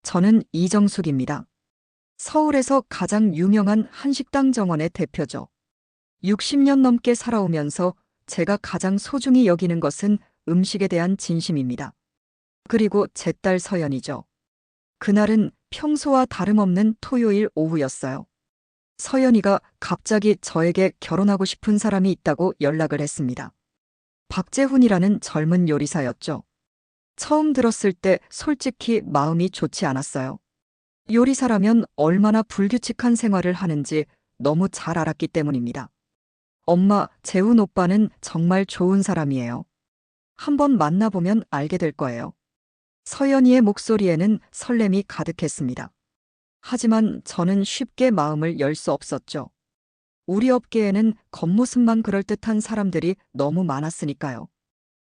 저는 이정숙입니다. 서울에서 가장 유명한 한식당 정원의 대표죠. 60년 넘게 살아오면서 제가 가장 소중히 여기는 것은 음식에 대한 진심입니다. 그리고 제 딸 서연이죠. 그날은 평소와 다름없는 토요일 오후였어요. 서연이가 갑자기 저에게 결혼하고 싶은 사람이 있다고 연락을 했습니다. 박재훈이라는 젊은 요리사였죠. 처음 들었을 때 솔직히 마음이 좋지 않았어요. 요리사라면 얼마나 불규칙한 생활을 하는지 너무 잘 알았기 때문입니다. 엄마, 재훈 오빠는 정말 좋은 사람이에요. 한번 만나보면 알게 될 거예요. 서연이의 목소리에는 설렘이 가득했습니다. 하지만 저는 쉽게 마음을 열 수 없었죠. 우리 업계에는 겉모습만 그럴듯한 사람들이 너무 많았으니까요.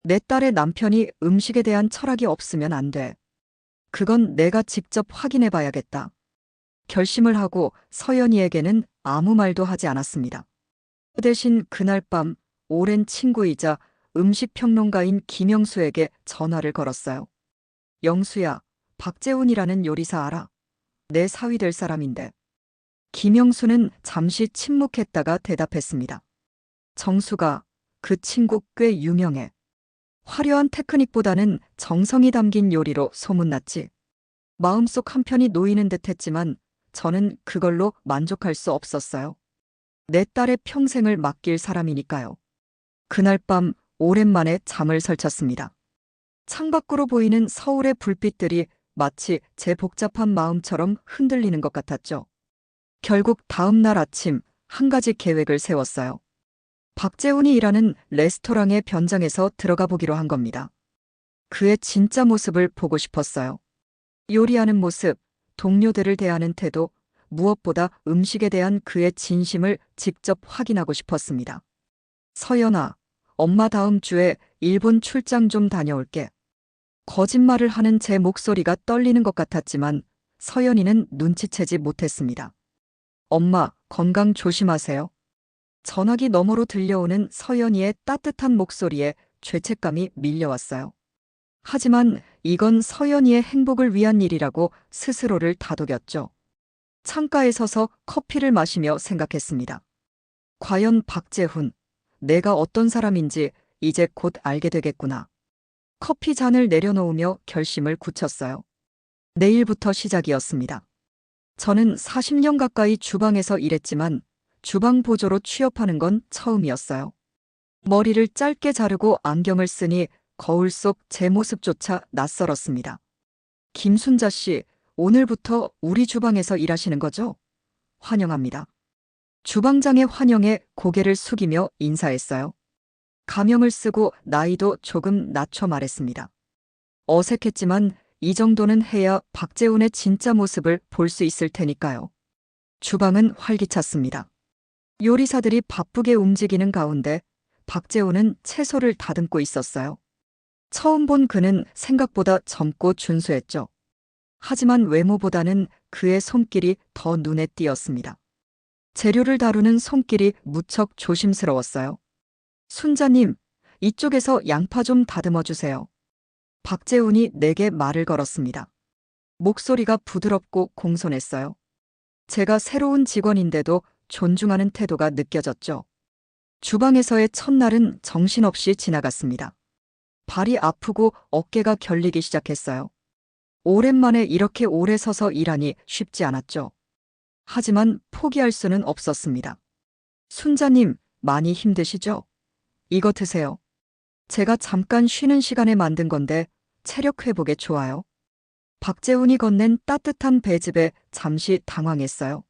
내 딸의 남편이 음식에 대한 철학이 없으면 안 돼. 그건 내가 직접 확인해 봐야겠다. 결심을 하고 서연이에게는 아무 말도 하지 않았습니다. 그 대신 그날 밤 오랜 친구이자 음식 평론가인 김영수에게 전화를 걸었어요. 영수야, 박재훈이라는 요리사 알아? 내 사위 될 사람인데. 김영수는 잠시 침묵했다가 대답했습니다. 정수가, 그 친구 꽤 유명해. 화려한 테크닉보다는 정성이 담긴 요리로 소문났지. 마음속 한편이 놓이는 듯 했지만 저는 그걸로 만족할 수 없었어요. 내 딸의 평생을 맡길 사람이니까요. 그날 밤 오랜만에 잠을 설쳤습니다. 창밖으로 보이는 서울의 불빛들이 마치 제 복잡한 마음처럼 흔들리는 것 같았죠. 결국 다음 날 아침 한 가지 계획을 세웠어요. 박재훈이 일하는 레스토랑의 변장에서 들어가 보기로 한 겁니다. 그의 진짜 모습을 보고 싶었어요. 요리하는 모습, 동료들을 대하는 태도, 무엇보다 음식에 대한 그의 진심을 직접 확인하고 싶었습니다. 서연아, 엄마 다음 주에 일본 출장 좀 다녀올게. 거짓말을 하는 제 목소리가 떨리는 것 같았지만 서연이는 눈치채지 못했습니다. 엄마, 건강 조심하세요. 전화기 너머로 들려오는 서연이의 따뜻한 목소리에 죄책감이 밀려왔어요. 하지만 이건 서연이의 행복을 위한 일이라고 스스로를 다독였죠. 창가에 서서 커피를 마시며 생각했습니다. 과연 박재훈, 내가 어떤 사람인지 이제 곧 알게 되겠구나. 커피 잔을 내려놓으며 결심을 굳혔어요. 내일부터 시작이었습니다. 저는 40년 가까이 주방에서 일했지만 주방 보조로 취업하는 건 처음이었어요. 머리를 짧게 자르고 안경을 쓰니 거울 속 제 모습조차 낯설었습니다. 김순자 씨, 오늘부터 우리 주방에서 일하시는 거죠? 환영합니다. 주방장의 환영에 고개를 숙이며 인사했어요. 가명을 쓰고 나이도 조금 낮춰 말했습니다. 어색했지만 이 정도는 해야 박재훈의 진짜 모습을 볼 수 있을 테니까요. 주방은 활기찼습니다. 요리사들이 바쁘게 움직이는 가운데 박재훈은 채소를 다듬고 있었어요. 처음 본 그는 생각보다 젊고 준수했죠. 하지만 외모보다는 그의 손길이 더 눈에 띄었습니다. 재료를 다루는 손길이 무척 조심스러웠어요. 순자님, 이쪽에서 양파 좀 다듬어 주세요. 박재훈이 내게 말을 걸었습니다. 목소리가 부드럽고 공손했어요. 제가 새로운 직원인데도 존중하는 태도가 느껴졌죠. 주방에서의 첫날은 정신없이 지나갔습니다. 발이 아프고 어깨가 결리기 시작했어요. 오랜만에 이렇게 오래 서서 일하니 쉽지 않았죠. 하지만 포기할 수는 없었습니다. 순자님, 많이 힘드시죠? 이거 드세요. 제가 잠깐 쉬는 시간에 만든 건데 체력 회복에 좋아요. 박재훈이 건넨 따뜻한 배즙에 잠시 당황했어요.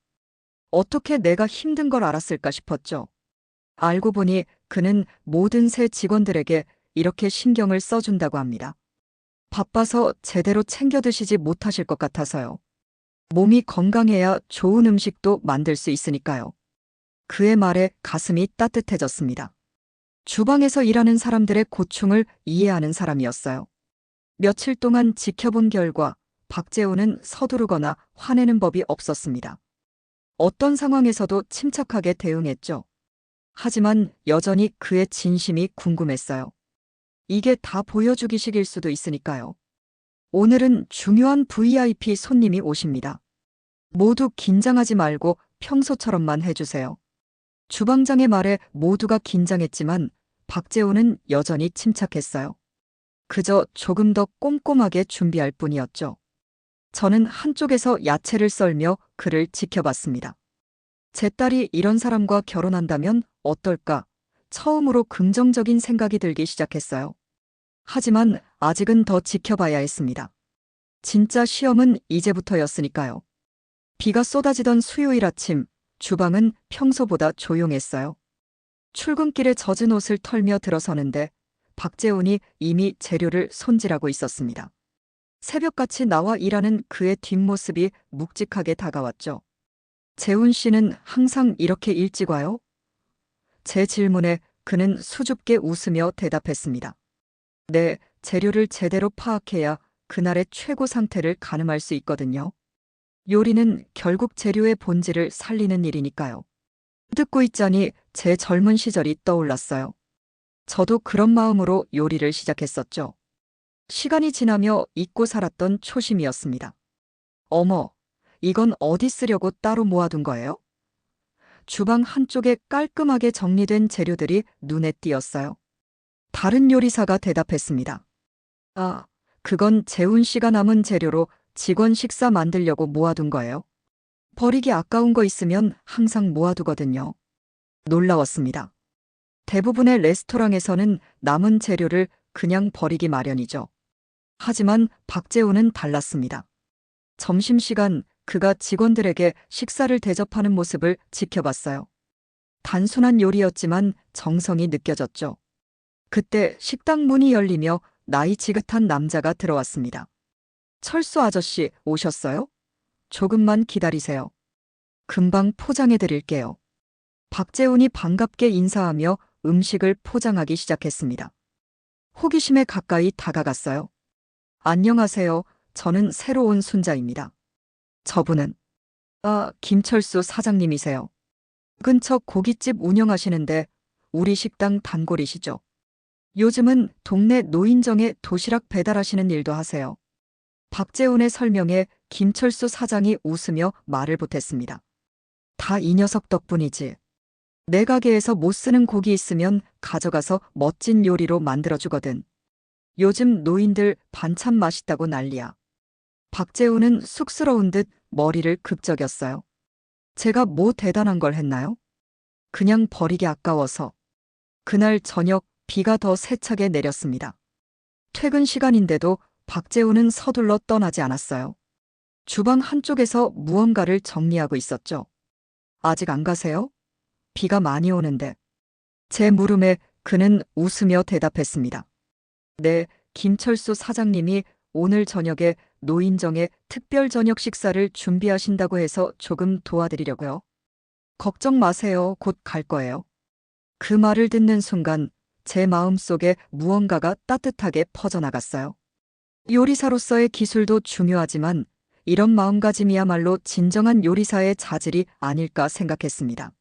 어떻게 내가 힘든 걸 알았을까 싶었죠. 알고 보니 그는 모든 새 직원들에게 이렇게 신경을 써준다고 합니다. 바빠서 제대로 챙겨 드시지 못하실 것 같아서요. 몸이 건강해야 좋은 음식도 만들 수 있으니까요. 그의 말에 가슴이 따뜻해졌습니다. 주방에서 일하는 사람들의 고충을 이해하는 사람이었어요. 며칠 동안 지켜본 결과 박재훈은 서두르거나 화내는 법이 없었습니다. 어떤 상황에서도 침착하게 대응했죠. 하지만 여전히 그의 진심이 궁금했어요. 이게 다 보여주기식일 수도 있으니까요. 오늘은 중요한 VIP 손님이 오십니다. 모두 긴장하지 말고 평소처럼만 해주세요. 주방장의 말에 모두가 긴장했지만 박재훈은 여전히 침착했어요. 그저 조금 더 꼼꼼하게 준비할 뿐이었죠. 저는 한쪽에서 야채를 썰며 그를 지켜봤습니다. 제 딸이 이런 사람과 결혼한다면 어떨까? 처음으로 긍정적인 생각이 들기 시작했어요. 하지만 아직은 더 지켜봐야 했습니다. 진짜 시험은 이제부터였으니까요. 비가 쏟아지던 수요일 아침, 주방은 평소보다 조용했어요. 출근길에 젖은 옷을 털며 들어서는데 박재훈이 이미 재료를 손질하고 있었습니다. 새벽같이 나와 일하는 그의 뒷모습이 묵직하게 다가왔죠. 재훈 씨는 항상 이렇게 일찍 와요? 제 질문에 그는 수줍게 웃으며 대답했습니다. 네, 재료를 제대로 파악해야 그날의 최고 상태를 가늠할 수 있거든요. 요리는 결국 재료의 본질을 살리는 일이니까요. 듣고 있자니 제 젊은 시절이 떠올랐어요. 저도 그런 마음으로 요리를 시작했었죠. 시간이 지나며 잊고 살았던 초심이었습니다. 어머, 이건 어디 쓰려고 따로 모아둔 거예요? 주방 한쪽에 깔끔하게 정리된 재료들이 눈에 띄었어요. 다른 요리사가 대답했습니다. 아, 그건 재훈 씨가 남은 재료로 직원 식사 만들려고 모아둔 거예요. 버리기 아까운 거 있으면 항상 모아두거든요. 놀라웠습니다. 대부분의 레스토랑에서는 남은 재료를 그냥 버리기 마련이죠. 하지만 박재훈은 달랐습니다. 점심시간 그가 직원들에게 식사를 대접하는 모습을 지켜봤어요. 단순한 요리였지만 정성이 느껴졌죠. 그때 식당 문이 열리며 나이 지긋한 남자가 들어왔습니다. 철수 아저씨 오셨어요? 조금만 기다리세요. 금방 포장해 드릴게요. 박재훈이 반갑게 인사하며 음식을 포장하기 시작했습니다. 호기심에 가까이 다가갔어요. 안녕하세요. 저는 새로 온 순자입니다. 저분은 김철수 사장님이세요. 근처 고깃집 운영하시는데 우리 식당 단골이시죠? 요즘은 동네 노인정에 도시락 배달하시는 일도 하세요. 박재훈의 설명에 김철수 사장이 웃으며 말을 보탰습니다. 다 이 녀석 덕분이지. 내 가게에서 못 쓰는 고기 있으면 가져가서 멋진 요리로 만들어주거든. 요즘 노인들 반찬 맛있다고 난리야. 박재훈은 쑥스러운 듯 머리를 극적였어요. 제가 뭐 대단한 걸 했나요? 그냥 버리기 아까워서. 그날 저녁 비가 더 세차게 내렸습니다. 퇴근 시간인데도 박재훈은 서둘러 떠나지 않았어요. 주방 한쪽에서 무언가를 정리하고 있었죠. 아직 안 가세요? 비가 많이 오는데. 제 물음에 그는 웃으며 대답했습니다. 네, 김철수 사장님이 오늘 저녁에 노인정에 특별 저녁 식사를 준비하신다고 해서 조금 도와드리려고요. 걱정 마세요. 곧 갈 거예요. 그 말을 듣는 순간 제 마음속에 무언가가 따뜻하게 퍼져나갔어요. 요리사로서의 기술도 중요하지만 이런 마음가짐이야말로 진정한 요리사의 자질이 아닐까 생각했습니다.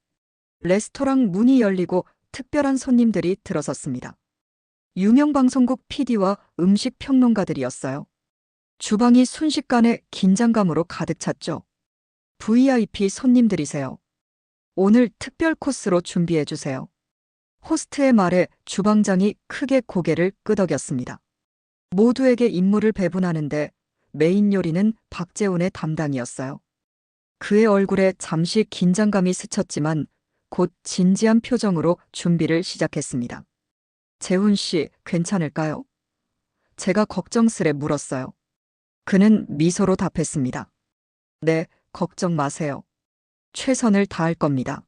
레스토랑 문이 열리고 특별한 손님들이 들어섰습니다. 유명 방송국 PD와 음식 평론가들이었어요. 주방이 순식간에 긴장감으로 가득 찼죠. VIP 손님들이세요. 오늘 특별 코스로 준비해 주세요. 호스트의 말에 주방장이 크게 고개를 끄덕였습니다. 모두에게 임무를 배분하는데 메인 요리는 박재훈의 담당이었어요. 그의 얼굴에 잠시 긴장감이 스쳤지만 곧 진지한 표정으로 준비를 시작했습니다. 재훈 씨, 괜찮을까요? 제가 걱정스레 물었어요. 그는 미소로 답했습니다. 네, 걱정 마세요. 최선을 다할 겁니다.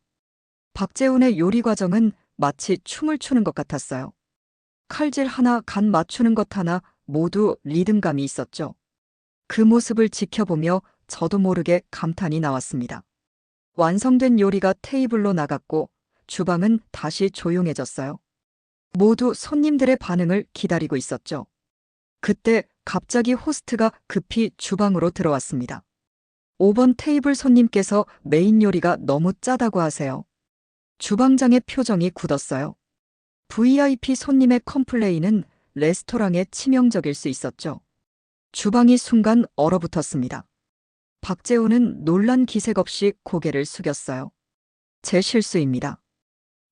박재훈의 요리 과정은 마치 춤을 추는 것 같았어요. 칼질 하나, 간 맞추는 것 하나 모두 리듬감이 있었죠. 그 모습을 지켜보며 저도 모르게 감탄이 나왔습니다. 완성된 요리가 테이블로 나갔고 주방은 다시 조용해졌어요. 모두 손님들의 반응을 기다리고 있었죠. 그때 갑자기 호스트가 급히 주방으로 들어왔습니다. 5번 테이블 손님께서 메인 요리가 너무 짜다고 하세요. 주방장의 표정이 굳었어요. VIP 손님의 컴플레인은 레스토랑에 치명적일 수 있었죠. 주방이 순간 얼어붙었습니다. 박재훈은 놀란 기색 없이 고개를 숙였어요. 제 실수입니다.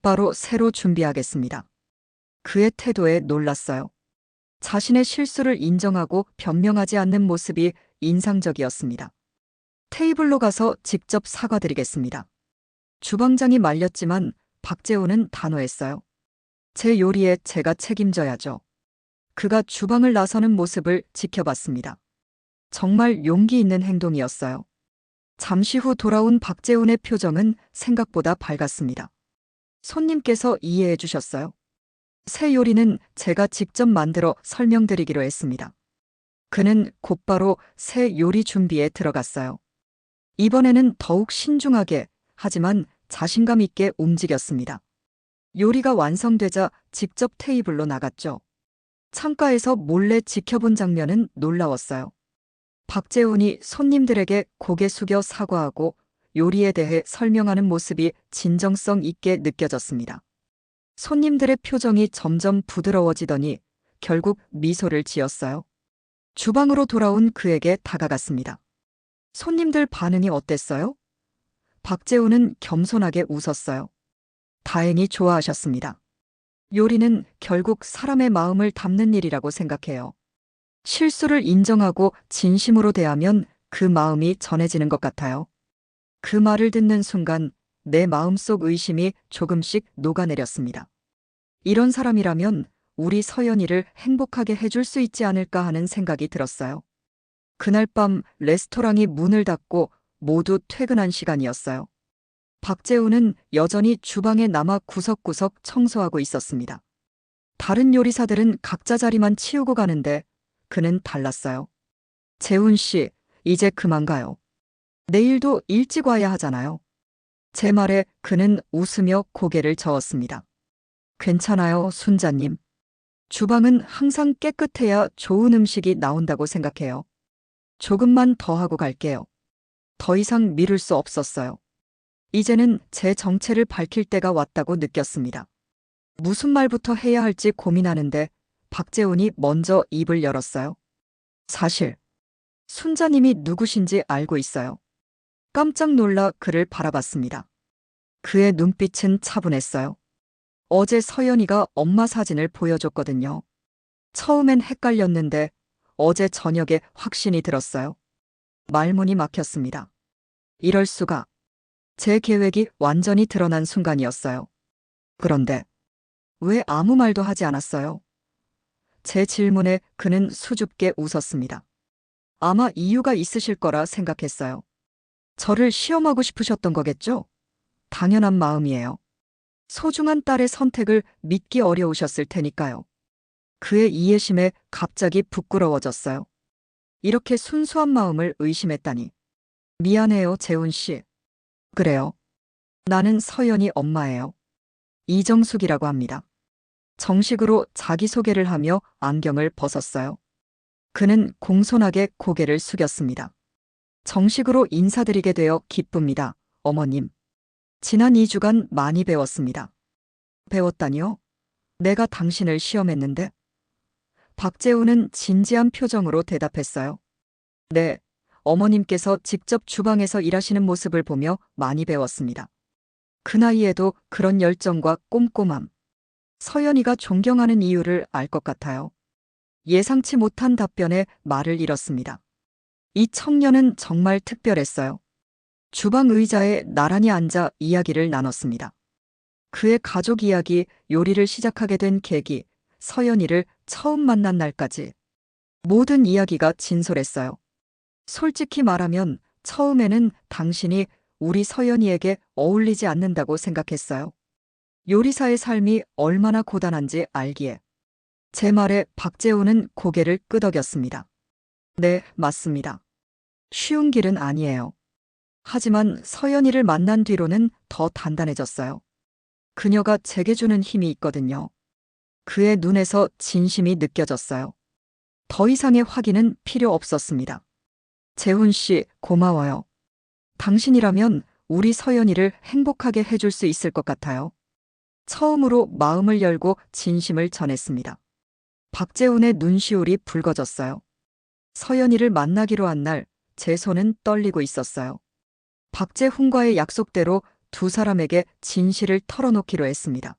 바로 새로 준비하겠습니다. 그의 태도에 놀랐어요. 자신의 실수를 인정하고 변명하지 않는 모습이 인상적이었습니다. 테이블로 가서 직접 사과드리겠습니다. 주방장이 말렸지만 박재훈은 단호했어요. 제 요리에 제가 책임져야죠. 그가 주방을 나서는 모습을 지켜봤습니다. 정말 용기 있는 행동이었어요. 잠시 후 돌아온 박재훈의 표정은 생각보다 밝았습니다. 손님께서 이해해 주셨어요. 새 요리는 제가 직접 만들어 설명드리기로 했습니다. 그는 곧바로 새 요리 준비에 들어갔어요. 이번에는 더욱 신중하게, 하지만 자신감 있게 움직였습니다. 요리가 완성되자 직접 테이블로 나갔죠. 창가에서 몰래 지켜본 장면은 놀라웠어요. 박재훈이 손님들에게 고개 숙여 사과하고 요리에 대해 설명하는 모습이 진정성 있게 느껴졌습니다. 손님들의 표정이 점점 부드러워지더니 결국 미소를 지었어요. 주방으로 돌아온 그에게 다가갔습니다. 손님들 반응이 어땠어요? 박재훈은 겸손하게 웃었어요. 다행히 좋아하셨습니다. 요리는 결국 사람의 마음을 담는 일이라고 생각해요. 실수를 인정하고 진심으로 대하면 그 마음이 전해지는 것 같아요. 그 말을 듣는 순간 내 마음속 의심이 조금씩 녹아내렸습니다. 이런 사람이라면 우리 서연이를 행복하게 해줄 수 있지 않을까 하는 생각이 들었어요. 그날 밤 레스토랑이 문을 닫고 모두 퇴근한 시간이었어요. 박재훈은 여전히 주방에 남아 구석구석 청소하고 있었습니다. 다른 요리사들은 각자 자리만 치우고 가는데 그는 달랐어요. 재훈 씨, 이제 그만 가요. 내일도 일찍 와야 하잖아요. 제 말에 그는 웃으며 고개를 저었습니다. 괜찮아요, 순자님. 주방은 항상 깨끗해야 좋은 음식이 나온다고 생각해요. 조금만 더 하고 갈게요. 더 이상 미룰 수 없었어요. 이제는 제 정체를 밝힐 때가 왔다고 느꼈습니다. 무슨 말부터 해야 할지 고민하는데 박재훈이 먼저 입을 열었어요. 사실 순자님이 누구신지 알고 있어요. 깜짝 놀라 그를 바라봤습니다. 그의 눈빛은 차분했어요. 어제 서연이가 엄마 사진을 보여줬거든요. 처음엔 헷갈렸는데 어제 저녁에 확신이 들었어요. 말문이 막혔습니다. 이럴 수가. 제 계획이 완전히 드러난 순간이었어요. 그런데 왜 아무 말도 하지 않았어요? 제 질문에 그는 수줍게 웃었습니다. 아마 이유가 있으실 거라 생각했어요. 저를 시험하고 싶으셨던 거겠죠? 당연한 마음이에요. 소중한 딸의 선택을 믿기 어려우셨을 테니까요. 그의 이해심에 갑자기 부끄러워졌어요. 이렇게 순수한 마음을 의심했다니. 미안해요, 재훈 씨. 그래요. 나는 서연이 엄마예요. 이정숙이라고 합니다. 정식으로 자기소개를 하며 안경을 벗었어요. 그는 공손하게 고개를 숙였습니다. 정식으로 인사드리게 되어 기쁩니다, 어머님. 지난 2주간 많이 배웠습니다. 배웠다니요? 내가 당신을 시험했는데? 박재훈은 진지한 표정으로 대답했어요. 네, 어머님께서 직접 주방에서 일하시는 모습을 보며 많이 배웠습니다. 그 나이에도 그런 열정과 꼼꼼함. 서연이가 존경하는 이유를 알 것 같아요. 예상치 못한 답변에 말을 잃었습니다. 이 청년은 정말 특별했어요. 주방 의자에 나란히 앉아 이야기를 나눴습니다. 그의 가족 이야기, 요리를 시작하게 된 계기, 서연이를 처음 만난 날까지 모든 이야기가 진솔했어요. 솔직히 말하면 처음에는 당신이 우리 서연이에게 어울리지 않는다고 생각했어요. 요리사의 삶이 얼마나 고단한지 알기에. 제 말에 박재훈은 고개를 끄덕였습니다. 네, 맞습니다. 쉬운 길은 아니에요. 하지만 서연이를 만난 뒤로는 더 단단해졌어요. 그녀가 제게 주는 힘이 있거든요. 그의 눈에서 진심이 느껴졌어요. 더 이상의 확인은 필요 없었습니다. 재훈 씨, 고마워요. 당신이라면 우리 서연이를 행복하게 해줄 수 있을 것 같아요. 처음으로 마음을 열고 진심을 전했습니다. 박재훈의 눈시울이 붉어졌어요. 서연이를 만나기로 한 날, 제 손은 떨리고 있었어요. 박재훈과의 약속대로 두 사람에게 진실을 털어놓기로 했습니다.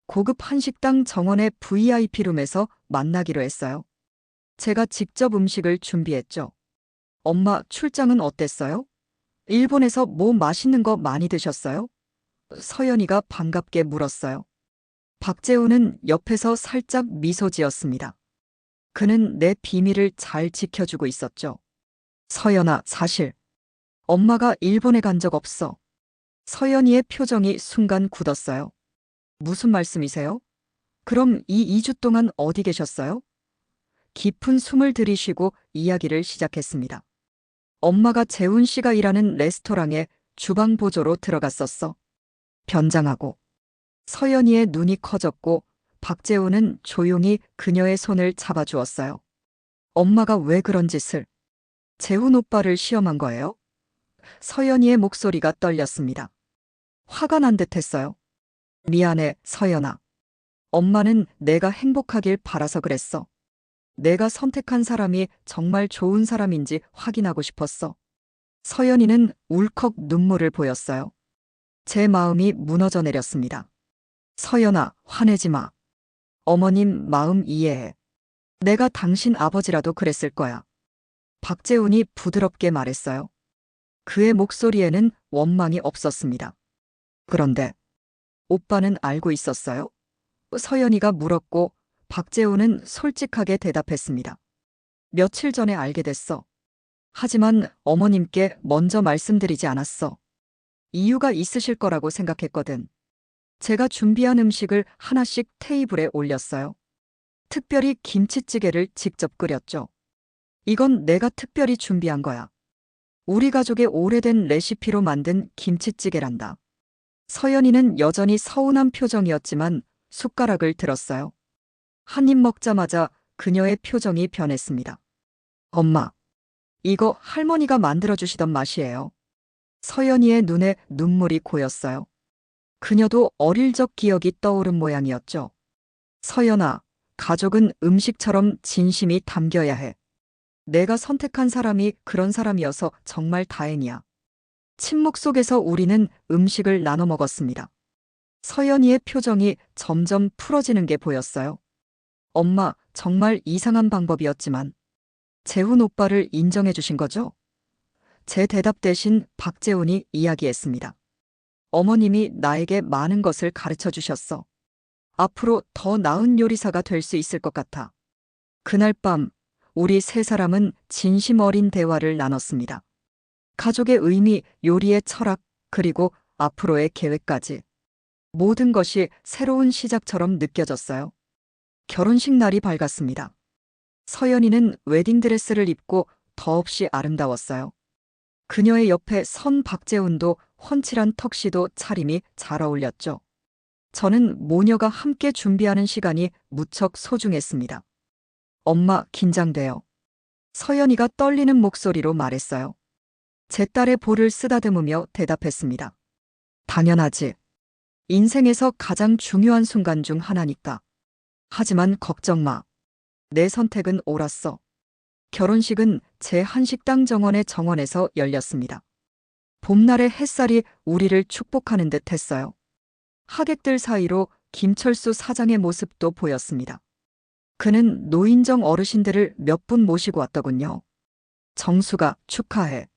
고급 한식당 정원의 VIP룸에서 만나기로 했어요. 제가 직접 음식을 준비했죠. 엄마, 출장은 어땠어요? 일본에서 뭐 맛있는 거 많이 드셨어요? 서연이가 반갑게 물었어요. 박재훈은 옆에서 살짝 미소 지었습니다. 그는 내 비밀을 잘 지켜주고 있었죠. 서연아, 사실 엄마가 일본에 간 적 없어. 서연이의 표정이 순간 굳었어요. 무슨 말씀이세요? 그럼 이 2주 동안 어디 계셨어요? 깊은 숨을 들이쉬고 이야기를 시작했습니다. 엄마가 재훈 씨가 일하는 레스토랑에 주방 보조로 들어갔었어. 변장하고. 서연이의 눈이 커졌고 박재훈은 조용히 그녀의 손을 잡아주었어요. 엄마가 왜 그런 짓을? 재훈 오빠를 시험한 거예요? 서연이의 목소리가 떨렸습니다. 화가 난 듯했어요. 미안해, 서연아. 엄마는 내가 행복하길 바라서 그랬어. 내가 선택한 사람이 정말 좋은 사람인지 확인하고 싶었어. 서연이는 울컥 눈물을 보였어요. 제 마음이 무너져 내렸습니다. 서연아, 화내지 마. 어머님 마음 이해해. 내가 당신 아버지라도 그랬을 거야. 박재훈이 부드럽게 말했어요. 그의 목소리에는 원망이 없었습니다. 그런데 오빠는 알고 있었어요? 서연이가 물었고 박재훈은 솔직하게 대답했습니다. 며칠 전에 알게 됐어. 하지만 어머님께 먼저 말씀드리지 않았어. 이유가 있으실 거라고 생각했거든. 제가 준비한 음식을 하나씩 테이블에 올렸어요. 특별히 김치찌개를 직접 끓였죠. 이건 내가 특별히 준비한 거야. 우리 가족의 오래된 레시피로 만든 김치찌개란다. 서연이는 여전히 서운한 표정이었지만 숟가락을 들었어요. 한 입 먹자마자 그녀의 표정이 변했습니다. 엄마, 이거 할머니가 만들어주시던 맛이에요. 서연이의 눈에 눈물이 고였어요. 그녀도 어릴 적 기억이 떠오른 모양이었죠. 서연아, 가족은 음식처럼 진심이 담겨야 해. 내가 선택한 사람이 그런 사람이어서 정말 다행이야. 침묵 속에서 우리는 음식을 나눠 먹었습니다. 서연이의 표정이 점점 풀어지는 게 보였어요. 엄마, 정말 이상한 방법이었지만 재훈 오빠를 인정해 주신 거죠? 제 대답 대신 박재훈이 이야기했습니다. 어머님이 나에게 많은 것을 가르쳐 주셨어. 앞으로 더 나은 요리사가 될 수 있을 것 같아. 그날 밤, 우리 세 사람은 진심 어린 대화를 나눴습니다. 가족의 의미, 요리의 철학, 그리고 앞으로의 계획까지. 모든 것이 새로운 시작처럼 느껴졌어요. 결혼식 날이 밝았습니다. 서연이는 웨딩드레스를 입고 더없이 아름다웠어요. 그녀의 옆에 선 박재훈도 훤칠한 턱시도 차림이 잘 어울렸죠. 저는 모녀가 함께 준비하는 시간이 무척 소중했습니다. 엄마, 긴장돼요. 서연이가 떨리는 목소리로 말했어요. 제 딸의 볼을 쓰다듬으며 대답했습니다. 당연하지. 인생에서 가장 중요한 순간 중 하나니까. 하지만 걱정 마. 내 선택은 옳았어. 결혼식은 제 한식당 정원에서 열렸습니다. 봄날의 햇살이 우리를 축복하는 듯 했어요. 하객들 사이로 김철수 사장의 모습도 보였습니다. 그는 노인정 어르신들을 몇 분 모시고 왔더군요. 정수가, 축하해.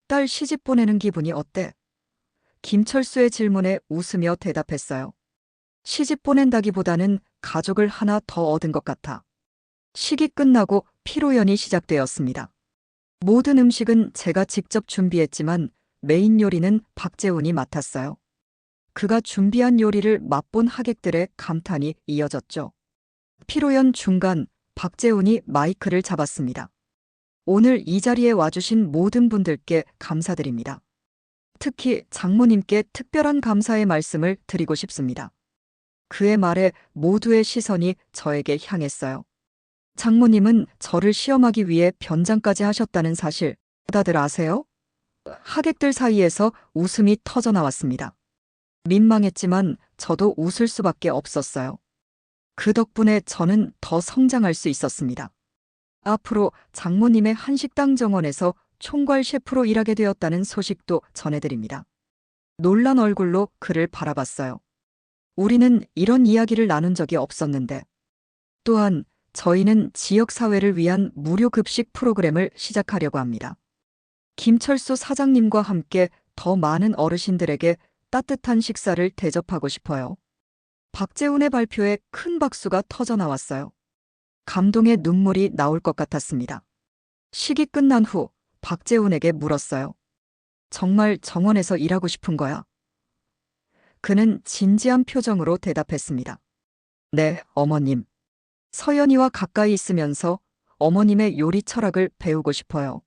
딸 시집 보내는 기분이 어때? 김철수의 질문에 웃으며 대답했어요. 시집 보낸다기보다는 가족을 하나 더 얻은 것 같아. 식이 끝나고 피로연이 시작되었습니다. 모든 음식은 제가 직접 준비했지만 메인 요리는 박재훈이 맡았어요. 그가 준비한 요리를 맛본 하객들의 감탄이 이어졌죠. 피로연 중간, 박재훈이 마이크를 잡았습니다. 오늘 이 자리에 와주신 모든 분들께 감사드립니다. 특히 장모님께 특별한 감사의 말씀을 드리고 싶습니다. 그의 말에 모두의 시선이 저에게 향했어요. 장모님은 저를 시험하기 위해 변장까지 하셨다는 사실 다들 아세요? 하객들 사이에서 웃음이 터져 나왔습니다. 민망했지만 저도 웃을 수밖에 없었어요. 그 덕분에 저는 더 성장할 수 있었습니다. 앞으로 장모님의 한식당 정원에서 총괄 셰프로 일하게 되었다는 소식도 전해드립니다. 놀란 얼굴로 그를 바라봤어요. 우리는 이런 이야기를 나눈 적이 없었는데, 또한 저희는 지역사회를 위한 무료 급식 프로그램을 시작하려고 합니다. 김철수 사장님과 함께 더 많은 어르신들에게 따뜻한 식사를 대접하고 싶어요. 박재훈의 발표에 큰 박수가 터져 나왔어요. 감동의 눈물이 나올 것 같았습니다. 식이 끝난 후 박재훈에게 물었어요. 정말 정원에서 일하고 싶은 거야? 그는 진지한 표정으로 대답했습니다. 네, 어머님. 서연이와 가까이 있으면서 어머님의 요리 철학을 배우고 싶어요.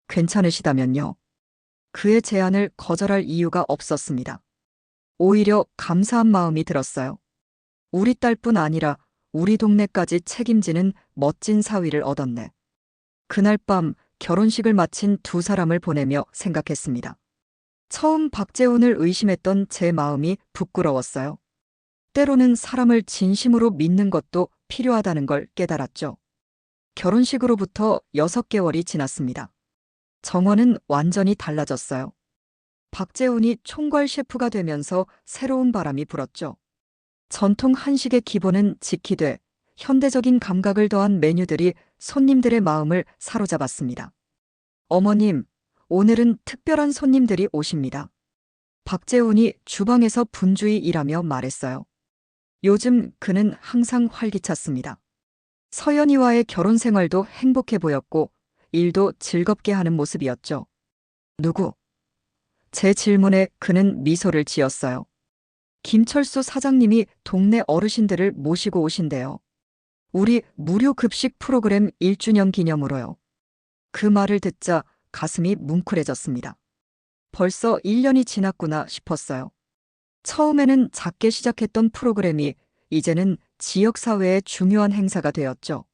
괜찮으시다면요. 그의 제안을 거절할 이유가 없었습니다. 오히려 감사한 마음이 들었어요. 우리 딸뿐 아니라 우리 동네까지 책임지는 멋진 사위를 얻었네. 그날 밤 결혼식을 마친 두 사람을 보내며 생각했습니다. 처음 박재훈을 의심했던 제 마음이 부끄러웠어요. 때로는 사람을 진심으로 믿는 것도 필요하다는 걸 깨달았죠. 결혼식으로부터 6개월이 지났습니다. 정원은 완전히 달라졌어요. 박재훈이 총괄 셰프가 되면서 새로운 바람이 불었죠. 전통 한식의 기본은 지키되 현대적인 감각을 더한 메뉴들이 손님들의 마음을 사로잡았습니다. 어머님, 오늘은 특별한 손님들이 오십니다. 박재훈이 주방에서 분주히 일하며 말했어요. 요즘 그는 항상 활기찼습니다. 서연이와의 결혼 생활도 행복해 보였고 일도 즐겁게 하는 모습이었죠. 누구? 제 질문에 그는 미소를 지었어요. 김철수 사장님이 동네 어르신들을 모시고 오신대요. 우리 무료 급식 프로그램 1주년 기념으로요. 그 말을 듣자 가슴이 뭉클해졌습니다. 벌써 1년이 지났구나 싶었어요. 처음에는 작게 시작했던 프로그램이 이제는 지역사회의 중요한 행사가 되었죠.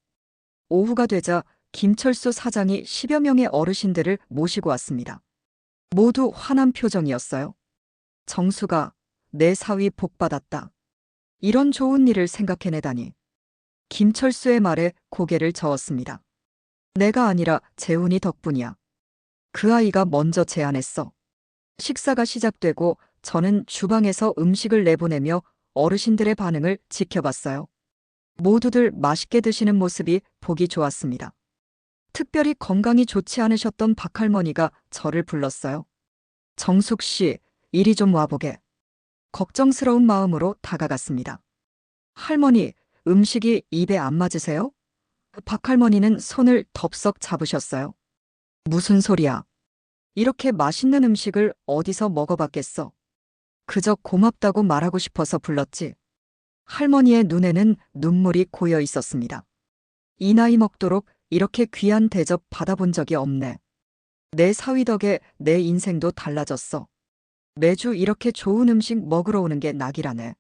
오후가 되자 김철수 사장이 10여 명의 어르신들을 모시고 왔습니다. 모두 환한 표정이었어요. 정수가 내 사위 복받았다. 이런 좋은 일을 생각해내다니. 김철수의 말에 고개를 저었습니다. 내가 아니라 재훈이 덕분이야. 그 아이가 먼저 제안했어. 식사가 시작되고 저는 주방에서 음식을 내보내며 어르신들의 반응을 지켜봤어요. 모두들 맛있게 드시는 모습이 보기 좋았습니다. 특별히 건강이 좋지 않으셨던 박할머니가 저를 불렀어요. 정숙 씨, 이리 좀 와보게. 걱정스러운 마음으로 다가갔습니다. 할머니, 음식이 입에 안 맞으세요? 박할머니는 손을 덥석 잡으셨어요. 무슨 소리야? 이렇게 맛있는 음식을 어디서 먹어봤겠어? 그저 고맙다고 말하고 싶어서 불렀지. 할머니의 눈에는 눈물이 고여 있었습니다. 이 나이 먹도록 이렇게 귀한 대접 받아본 적이 없네. 내 사위 덕에 내 인생도 달라졌어. 매주 이렇게 좋은 음식 먹으러 오는 게 낙이라네.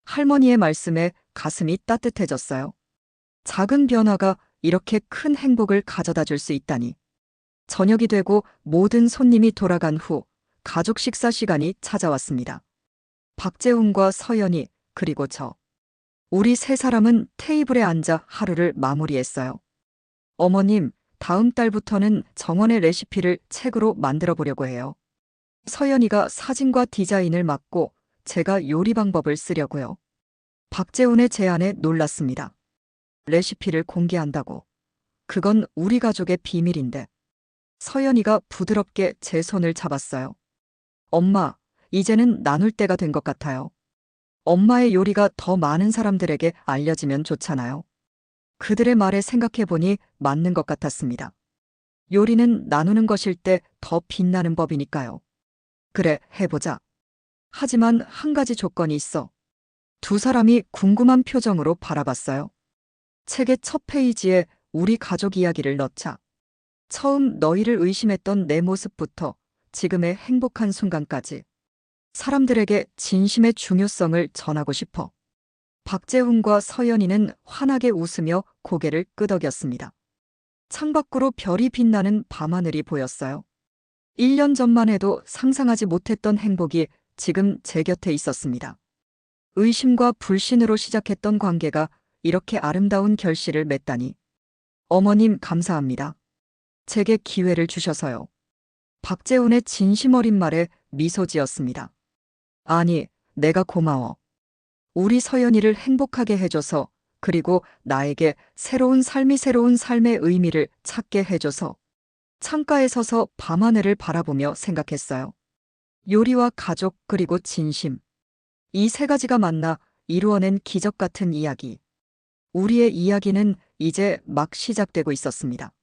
할머니의 말씀에 가슴이 따뜻해졌어요. 작은 변화가 이렇게 큰 행복을 가져다 줄 수 있다니. 저녁이 되고 모든 손님이 돌아간 후 가족 식사 시간이 찾아왔습니다. 박재훈과 서연이 그리고 저. 우리 세 사람은 테이블에 앉아 하루를 마무리했어요. 어머님, 다음 달부터는 정원의 레시피를 책으로 만들어 보려고 해요. 서연이가 사진과 디자인을 맡고 제가 요리 방법을 쓰려고요. 박재훈의 제안에 놀랐습니다. 레시피를 공개한다고. 그건 우리 가족의 비밀인데. 서연이가 부드럽게 제 손을 잡았어요. 엄마, 이제는 나눌 때가 된 것 같아요. 엄마의 요리가 더 많은 사람들에게 알려지면 좋잖아요. 그들의 말에 생각해보니 맞는 것 같았습니다. 요리는 나누는 것일 때 더 빛나는 법이니까요. 그래, 해보자. 하지만 한 가지 조건이 있어. 두 사람이 궁금한 표정으로 바라봤어요. 책의 첫 페이지에 우리 가족 이야기를 넣자. 처음 너희를 의심했던 내 모습부터 지금의 행복한 순간까지 사람들에게 진심의 중요성을 전하고 싶어. 박재훈과 서연이는 환하게 웃으며 고개를 끄덕였습니다. 창밖으로 별이 빛나는 밤하늘이 보였어요. 1년 전만 해도 상상하지 못했던 행복이 지금 제 곁에 있었습니다. 의심과 불신으로 시작했던 관계가 이렇게 아름다운 결실을 맺다니. 어머님 감사합니다. 제게 기회를 주셔서요. 박재훈의 진심 어린 말에 미소 지었습니다. 아니, 내가 고마워. 우리 서연이를 행복하게 해줘서, 그리고 나에게 새로운 삶의 의미를 찾게 해줘서. 창가에 서서 밤하늘을 바라보며 생각했어요. 요리와 가족 그리고 진심. 이 세 가지가 만나 이루어낸 기적 같은 이야기. 우리의 이야기는 이제 막 시작되고 있었습니다.